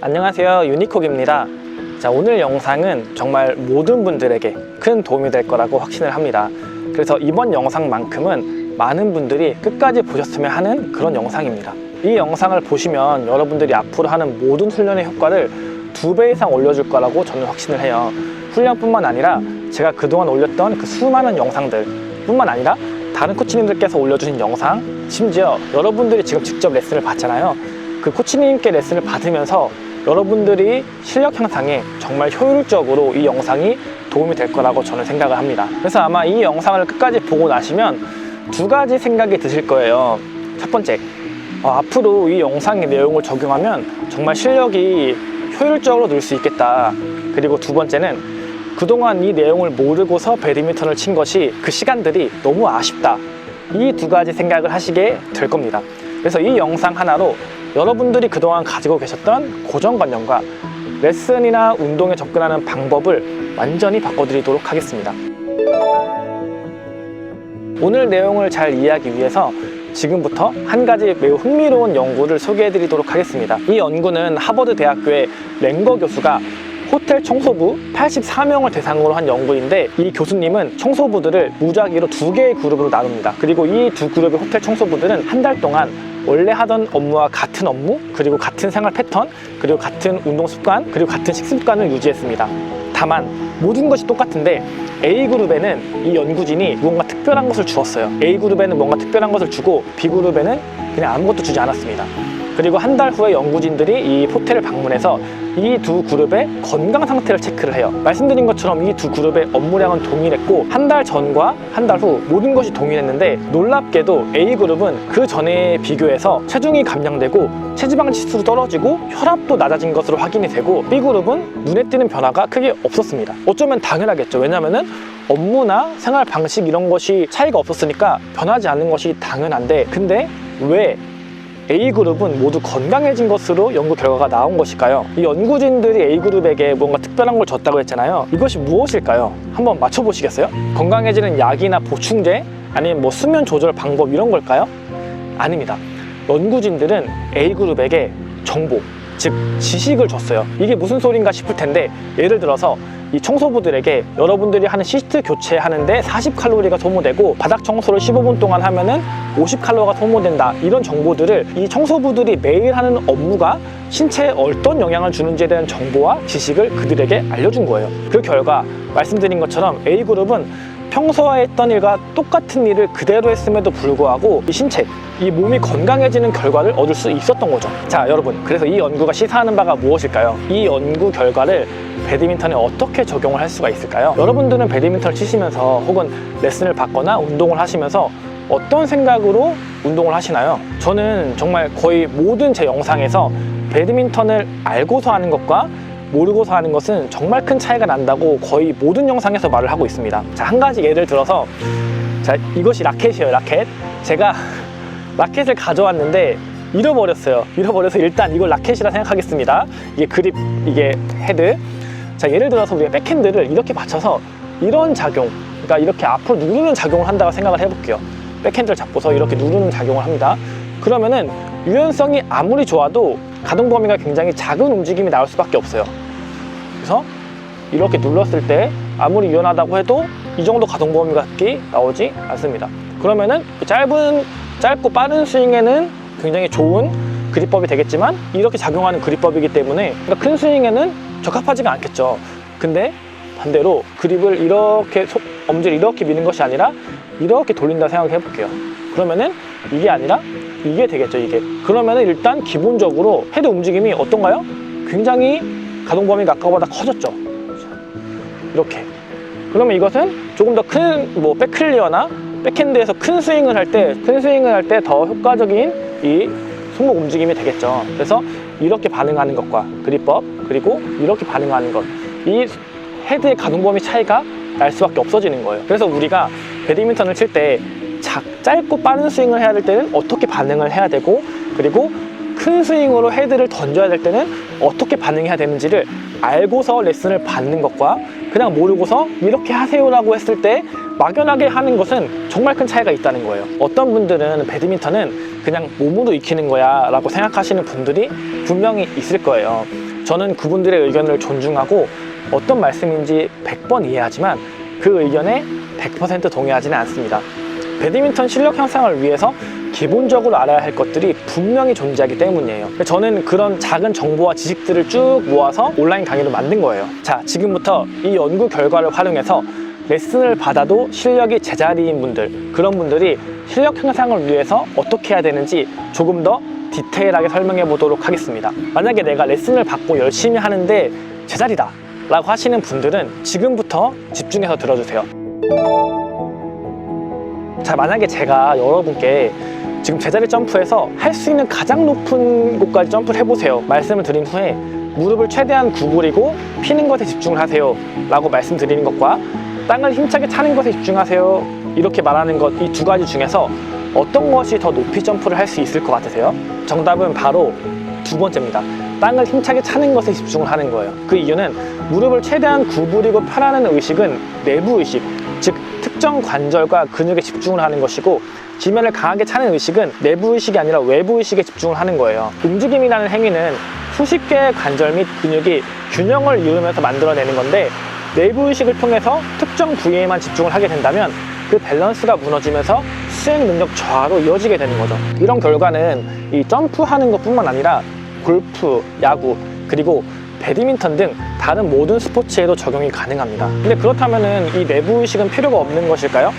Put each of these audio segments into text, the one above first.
안녕하세요, 유니콕입니다. 자, 오늘 영상은 정말 모든 분들에게 큰 도움이 될 거라고 확신을 합니다. 그래서 이번 영상만큼은 많은 분들이 끝까지 보셨으면 하는 그런 영상입니다. 이 영상을 보시면 여러분들이 앞으로 하는 모든 훈련의 효과를 2배 이상 올려줄 거라고 저는 확신을 해요. 훈련뿐만 아니라 제가 그동안 올렸던 그 수많은 영상들 뿐만 아니라 다른 코치님들께서 올려주신 영상, 심지어 여러분들이 지금 직접 레슨을 받잖아요. 그 코치님께 레슨을 받으면서 여러분들이 실력 향상에 정말 효율적으로 이 영상이 도움이 될 거라고 저는 생각을 합니다. 그래서 아마 이 영상을 끝까지 보고 나시면 2가지 생각이 드실 거예요. 첫 번째, 앞으로 이 영상의 내용을 적용하면 정말 실력이 효율적으로 늘 수 있겠다. 그리고 2번째는 그동안 이 내용을 모르고서 배드민턴을 친 것이 그 시간들이 너무 아쉽다. 이 2가지 생각을 하시게 될 겁니다. 그래서 이 영상 하나로 여러분들이 그동안 가지고 계셨던 고정관념과 레슨이나 운동에 접근하는 방법을 완전히 바꿔드리도록 하겠습니다. 오늘 내용을 잘 이해하기 위해서 지금부터 한 가지 매우 흥미로운 연구를 소개해드리도록 하겠습니다. 이 연구는 하버드 대학교의 랭거 교수가 호텔 청소부 84명을 대상으로 한 연구인데, 이 교수님은 청소부들을 무작위로 2개의 그룹으로 나눕니다. 그리고 이 2그룹의 호텔 청소부들은 한 달 동안 원래 하던 업무와 같은 업무, 그리고 같은 생활 패턴, 그리고 같은 운동 습관, 그리고 같은 식습관을 유지했습니다. 다만 모든 것이 똑같은데 A그룹에는 이 연구진이 뭔가 특별한 것을 주었어요. A그룹에는 뭔가 특별한 것을 주고 B그룹에는 그냥 아무것도 주지 않았습니다. 그리고 한 달 후에 연구진들이 이 호텔을 방문해서 이 2그룹의 건강 상태를 체크를 해요. 말씀드린 것처럼 이 2그룹의 업무량은 동일했고, 한 달 전과 한 달 후 모든 것이 동일했는데, 놀랍게도 A그룹은 그 전에 비교해서 체중이 감량되고 체지방 지수도 떨어지고 혈압도 낮아진 것으로 확인이 되고, B그룹은 눈에 띄는 변화가 크게 없었습니다. 어쩌면 당연하겠죠. 왜냐면은 업무나 생활 방식 이런 것이 차이가 없었으니까 변하지 않는 것이 당연한데, 근데 왜 A그룹은 모두 건강해진 것으로 연구 결과가 나온 것일까요? 이 연구진들이 A그룹에게 뭔가 특별한 걸 줬다고 했잖아요. 이것이 무엇일까요? 한번 맞춰보시겠어요? 건강해지는 약이나 보충제, 아니면 뭐 수면 조절 방법 이런 걸까요? 아닙니다. 연구진들은 A그룹에게 정보, 즉 지식을 줬어요. 이게 무슨 소린가 싶을 텐데, 예를 들어서 이 청소부들에게 여러분들이 하는 시트 교체하는데 40칼로리가 소모되고 바닥 청소를 15분 동안 하면은 50칼로리가 소모된다, 이런 정보들을 이 청소부들이 매일 하는 업무가 신체에 어떤 영향을 주는지에 대한 정보와 지식을 그들에게 알려준 거예요. 그 결과 말씀드린 것처럼 A그룹은 평소와 했던 일과 똑같은 일을 그대로 했음에도 불구하고 이 신체, 이 몸이 건강해지는 결과를 얻을 수 있었던 거죠. 자, 여러분, 그래서 이 연구가 시사하는 바가 무엇일까요? 이 연구 결과를 배드민턴에 어떻게 적용을 할 수가 있을까요? 여러분들은 배드민턴을 치시면서 혹은 레슨을 받거나 운동을 하시면서 어떤 생각으로 운동을 하시나요? 저는 정말 거의 모든 제 영상에서 배드민턴을 알고서 하는 것과 모르고서 하는 것은 정말 큰 차이가 난다고 거의 모든 영상에서 말을 하고 있습니다. 자, 한 가지 예를 들어서, 자, 이것이 라켓이에요. 라켓. 제가 라켓을 가져왔는데 잃어버렸어요. 잃어버려서 일단 이걸 라켓이라 생각하겠습니다. 이게 그립, 이게 헤드. 자, 예를 들어서 우리가 백핸드를 이렇게 받쳐서 이런 작용, 그러니까 이렇게 앞으로 누르는 작용을 한다고 생각을 해볼게요. 백핸드를 잡고서 이렇게 누르는 작용을 합니다. 그러면은 유연성이 아무리 좋아도 가동 범위가 굉장히 작은 움직임이 나올 수밖에 없어요. 그래서 이렇게 눌렀을 때 아무리 유연하다고 해도 이 정도 가동 범위가 나오지 않습니다. 그러면은 짧고 빠른 스윙에는 굉장히 좋은 그립법이 되겠지만, 이렇게 작용하는 그립법이기 때문에 그러니까 큰 스윙에는 적합하지가 않겠죠. 근데 반대로 그립을 이렇게 엄지를 이렇게 미는 것이 아니라 이렇게 돌린다 생각해 볼게요. 그러면은 이게 아니라 이게 되겠죠. 이게. 그러면은 일단 기본적으로 헤드 움직임이 어떤가요? 굉장히 가동 범위가 아까보다 커졌죠. 이렇게. 그러면 이것은 조금 더 큰 백클리어나 백핸드에서 큰 스윙을 할 때 더 효과적인 이 손목 움직임이 되겠죠. 그래서 이렇게 반응하는 것과 그립법, 그리고 이렇게 반응하는 것, 이 헤드의 가동 범위 차이가 날 수밖에 없어지는 거예요. 그래서 우리가 배드민턴을 칠 때 짧고 빠른 스윙을 해야 될 때는 어떻게 반응을 해야 되고, 그리고 큰 스윙으로 헤드를 던져야 될 때는 어떻게 반응해야 되는지를 알고서 레슨을 받는 것과 그냥 모르고서 이렇게 하세요라고 했을 때 막연하게 하는 것은 정말 큰 차이가 있다는 거예요. 어떤 분들은 배드민턴은 그냥 몸으로 익히는 거야 라고 생각하시는 분들이 분명히 있을 거예요. 저는 그분들의 의견을 존중하고 어떤 말씀인지 100번 이해하지만 그 의견에 100% 동의하지는 않습니다. 배드민턴 실력 향상을 위해서 기본적으로 알아야 할 것들이 분명히 존재하기 때문이에요. 저는 그런 작은 정보와 지식들을 쭉 모아서 온라인 강의로 만든 거예요. 자, 지금부터 이 연구 결과를 활용해서 레슨을 받아도 실력이 제자리인 분들, 그런 분들이 실력 향상을 위해서 어떻게 해야 되는지 조금 더 디테일하게 설명해 보도록 하겠습니다. 만약에 내가 레슨을 받고 열심히 하는데 제자리다 라고 하시는 분들은 지금부터 집중해서 들어주세요. 자, 만약에 제가 여러분께 지금 제자리 점프에서 할 수 있는 가장 높은 곳까지 점프를 해보세요 말씀을 드린 후에 무릎을 최대한 구부리고 피는 것에 집중을 하세요 라고 말씀드리는 것과 땅을 힘차게 차는 것에 집중하세요 이렇게 말하는 것, 이 두 가지 중에서 어떤 것이 더 높이 점프를 할 수 있을 것 같으세요? 정답은 바로 두 번째입니다. 땅을 힘차게 차는 것에 집중을 하는 거예요. 그 이유는 무릎을 최대한 구부리고 펴라는 의식은 내부 의식, 즉 특정 관절과 근육에 집중을 하는 것이고, 지면을 강하게 차는 의식은 내부 의식이 아니라 외부 의식에 집중을 하는 거예요. 움직임이라는 행위는 수십 개의 관절 및 근육이 균형을 이루면서 만들어내는 건데, 내부 의식을 통해서 특정 부위에만 집중을 하게 된다면 그 밸런스가 무너지면서 수행 능력 저하로 이어지게 되는 거죠. 이런 결과는 이 점프하는 것뿐만 아니라 골프, 야구, 그리고 배드민턴 등 다른 모든 스포츠에도 적용이 가능합니다. 근데 그렇다면 이 내부 의식은 필요가 없는 것일까요?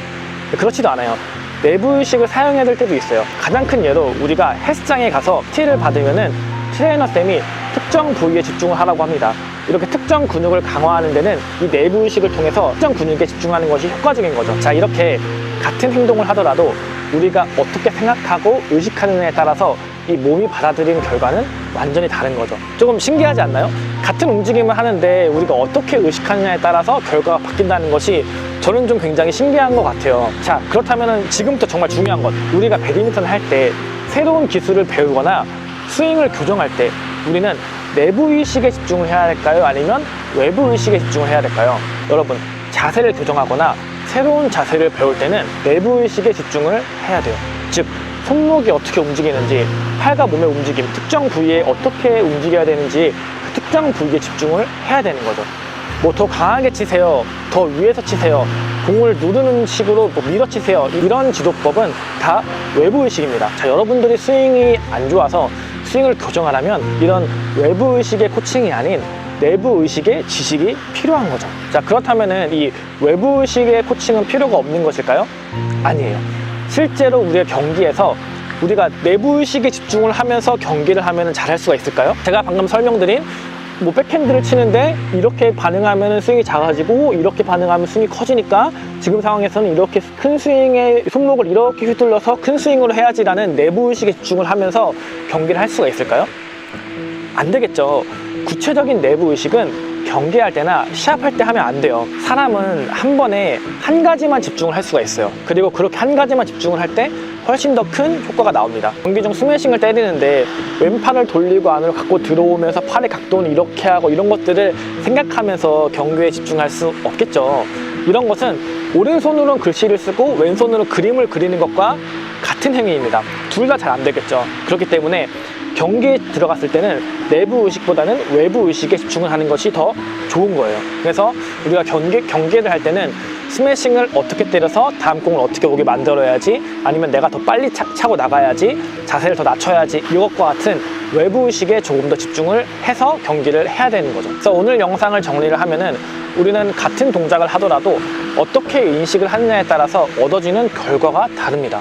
그렇지도 않아요. 내부 의식을 사용해야 될 때도 있어요. 가장 큰 예로 우리가 헬스장에 가서 PT를 받으면은 트레이너 쌤이 특정 부위에 집중을 하라고 합니다. 이렇게 특정 근육을 강화하는 데는 이 내부 의식을 통해서 특정 근육에 집중하는 것이 효과적인 거죠. 자, 이렇게 같은 행동을 하더라도 우리가 어떻게 생각하고 의식하느냐에 따라서 이 몸이 받아들이는 결과는 완전히 다른 거죠. 조금 신기하지 않나요? 같은 움직임을 하는데 우리가 어떻게 의식하느냐에 따라서 결과가 바뀐다는 것이 저는 좀 굉장히 신기한 것 같아요. 자, 그렇다면 지금부터 정말 중요한 것, 우리가 배드민턴을 할 때 새로운 기술을 배우거나 스윙을 교정할 때 우리는 내부 의식에 집중을 해야 할까요? 아니면 외부 의식에 집중을 해야 될까요? 여러분, 자세를 교정하거나 새로운 자세를 배울 때는 내부 의식에 집중을 해야 돼요. 즉, 손목이 어떻게 움직이는지, 팔과 몸의 움직임, 특정 부위에 어떻게 움직여야 되는지 그 특정 부위에 집중을 해야 되는 거죠. 뭐 더 강하게 치세요, 더 위에서 치세요, 공을 누르는 식으로 밀어치세요, 이런 지도법은 다 외부 의식입니다. 자, 여러분들이 스윙이 안 좋아서 스윙을 교정하려면 이런 외부 의식의 코칭이 아닌 내부 의식의 지식이 필요한 거죠. 자, 그렇다면은 이 외부 의식의 코칭은 필요가 없는 것일까요? 아니에요. 실제로 우리가 경기에서 우리가 내부 의식에 집중을 하면서 경기를 하면 잘할 수가 있을까요? 제가 방금 설명드린 뭐 백핸드를 치는데 이렇게 반응하면 스윙이 작아지고 이렇게 반응하면 스윙이 커지니까 지금 상황에서는 이렇게 큰 스윙에 손목을 이렇게 휘둘러서 큰 스윙으로 해야지라는 내부 의식에 집중을 하면서 경기를 할 수가 있을까요? 안 되겠죠. 구체적인 내부 의식은 경기할 때나 시합할 때 하면 안 돼요. 사람은 한 번에 한 가지만 집중을 할 수가 있어요. 그리고 그렇게 한 가지만 집중을 할 때 훨씬 더 큰 효과가 나옵니다. 경기 중 스매싱을 때리는데 왼팔을 돌리고 안으로 갖고 들어오면서 팔의 각도는 이렇게 하고 이런 것들을 생각하면서 경기에 집중할 수 없겠죠. 이런 것은 오른손으로는 글씨를 쓰고 왼손으로 그림을 그리는 것과 같은 행위입니다. 둘 다 잘 안 되겠죠. 그렇기 때문에 경기에 들어갔을 때는 내부 의식보다는 외부 의식에 집중을 하는 것이 더 좋은 거예요. 그래서 우리가 경기를 할 때는 스매싱을 어떻게 때려서 다음 공을 어떻게 오게 만들어야지, 아니면 내가 더 빨리 차고 나가야지, 자세를 더 낮춰야지, 이것과 같은 외부 의식에 조금 더 집중을 해서 경기를 해야 되는 거죠. 그래서 오늘 영상을 정리를 하면은 우리는 같은 동작을 하더라도 어떻게 인식을 하느냐에 따라서 얻어지는 결과가 다릅니다.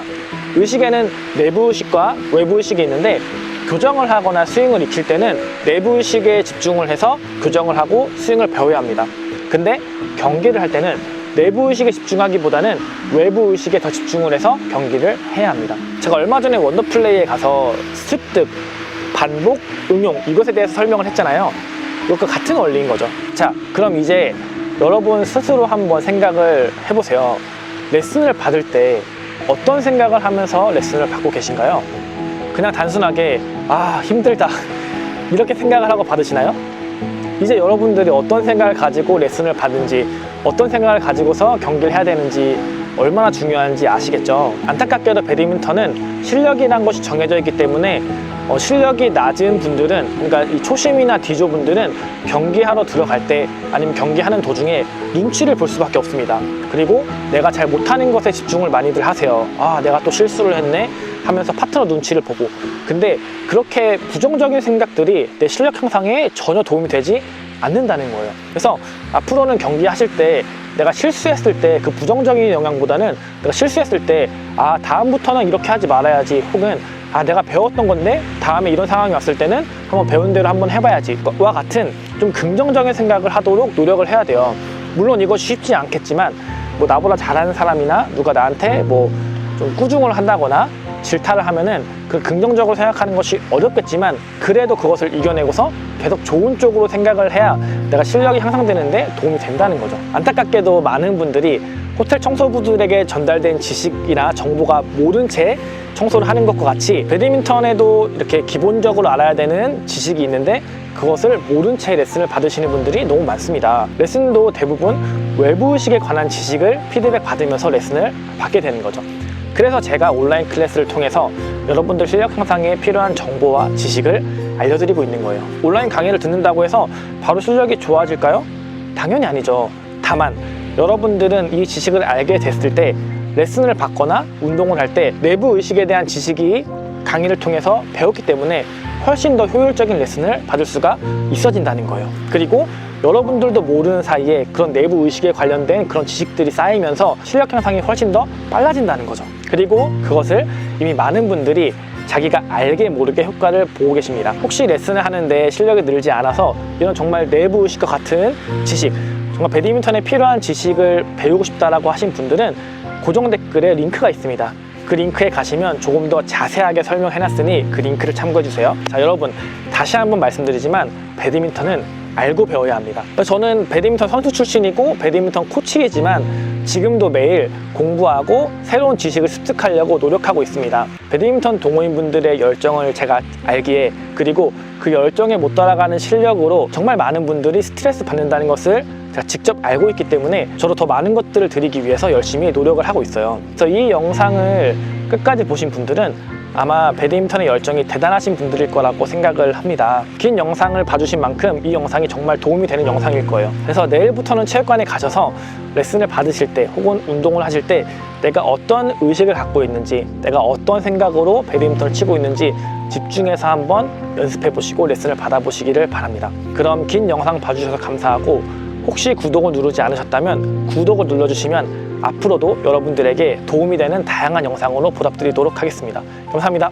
의식에는 내부 의식과 외부 의식이 있는데, 교정을 하거나 스윙을 익힐 때는 내부 의식에 집중을 해서 교정을 하고 스윙을 배워야 합니다. 근데 경기를 할 때는 내부 의식에 집중하기보다는 외부 의식에 더 집중을 해서 경기를 해야 합니다. 제가 얼마 전에 원더플레이에 가서 습득, 반복, 응용, 이것에 대해서 설명을 했잖아요. 이것과 같은 원리인 거죠. 자, 그럼 이제 여러분 스스로 한번 생각을 해보세요. 레슨을 받을 때 어떤 생각을 하면서 레슨을 받고 계신가요? 그냥 단순하게 아, 힘들다 이렇게 생각을 하고 받으시나요? 이제 여러분들이 어떤 생각을 가지고 레슨을 받는지, 어떤 생각을 가지고서 경기를 해야 되는지 얼마나 중요한지 아시겠죠? 안타깝게도 배드민턴은 실력이란 것이 정해져 있기 때문에 실력이 낮은 분들은, 그러니까 이 초심이나 D조 분들은 경기하러 들어갈 때 아니면 경기하는 도중에 눈치를 볼 수밖에 없습니다. 그리고 내가 잘 못하는 것에 집중을 많이들 하세요. 아, 내가 또 실수를 했네 하면서 파트너 눈치를 보고. 근데 그렇게 부정적인 생각들이 내 실력 향상에 전혀 도움이 되지 않는다는 거예요. 그래서 앞으로는 경기하실 때 내가 실수했을 때 그 부정적인 영향보다는 내가 실수했을 때 아, 다음부터는 이렇게 하지 말아야지, 혹은 아, 내가 배웠던 건데 다음에 이런 상황이 왔을 때는 한번 배운 대로 한번 해봐야지 와 같은 좀 긍정적인 생각을 하도록 노력을 해야 돼요. 물론 이것이 쉽지 않겠지만 뭐 나보다 잘하는 사람이나 누가 나한테 뭐 좀 꾸중을 한다거나 질타를 하면은 그 긍정적으로 생각하는 것이 어렵겠지만 그래도 그것을 이겨내고서 계속 좋은 쪽으로 생각을 해야 내가 실력이 향상되는데 도움이 된다는 거죠. 안타깝게도 많은 분들이 호텔 청소부들에게 전달된 지식이나 정보가 모른 채 청소를 하는 것과 같이 배드민턴에도 이렇게 기본적으로 알아야 되는 지식이 있는데 그것을 모른 채 레슨을 받으시는 분들이 너무 많습니다. 레슨도 대부분 외부의식에 관한 지식을 피드백 받으면서 레슨을 받게 되는 거죠. 그래서 제가 온라인 클래스를 통해서 여러분들 실력 향상에 필요한 정보와 지식을 알려드리고 있는 거예요. 온라인 강의를 듣는다고 해서 바로 실력이 좋아질까요? 당연히 아니죠. 다만 여러분들은 이 지식을 알게 됐을 때 레슨을 받거나 운동을 할 때 내부 의식에 대한 지식이 강의를 통해서 배웠기 때문에 훨씬 더 효율적인 레슨을 받을 수가 있어진다는 거예요. 그리고 여러분들도 모르는 사이에 그런 내부 의식에 관련된 그런 지식들이 쌓이면서 실력 향상이 훨씬 더 빨라진다는 거죠. 그리고 그것을 이미 많은 분들이 자기가 알게 모르게 효과를 보고 계십니다. 혹시 레슨을 하는데 실력이 늘지 않아서 이런 정말 내부 의식과 같은 지식, 정말 배드민턴에 필요한 지식을 배우고 싶다라고 하신 분들은 고정 댓글에 링크가 있습니다. 그 링크에 가시면 조금 더 자세하게 설명해놨으니 그 링크를 참고해주세요. 자, 여러분 다시 한번 말씀드리지만 배드민턴은 알고 배워야 합니다. 저는 배드민턴 선수 출신이고 배드민턴 코치이지만 지금도 매일 공부하고 새로운 지식을 습득하려고 노력하고 있습니다. 배드민턴 동호인분들의 열정을 제가 알기에, 그리고 그 열정에 못 따라가는 실력으로 정말 많은 분들이 스트레스 받는다는 것을 제가 직접 알고 있기 때문에 저도 더 많은 것들을 드리기 위해서 열심히 노력을 하고 있어요. 그래서 이 영상을 끝까지 보신 분들은 아마 배드민턴의 열정이 대단하신 분들일 거라고 생각을 합니다. 긴 영상을 봐주신 만큼 이 영상이 정말 도움이 되는 영상일 거예요. 그래서 내일부터는 체육관에 가셔서 레슨을 받으실 때 혹은 운동을 하실 때 내가 어떤 의식을 갖고 있는지, 내가 어떤 생각으로 배드민턴을 치고 있는지 집중해서 한번 연습해 보시고 레슨을 받아보시기를 바랍니다. 그럼 긴 영상 봐주셔서 감사하고, 혹시 구독을 누르지 않으셨다면 구독을 눌러주시면 앞으로도 여러분들에게 도움이 되는 다양한 영상으로 보답드리도록 하겠습니다. 감사합니다.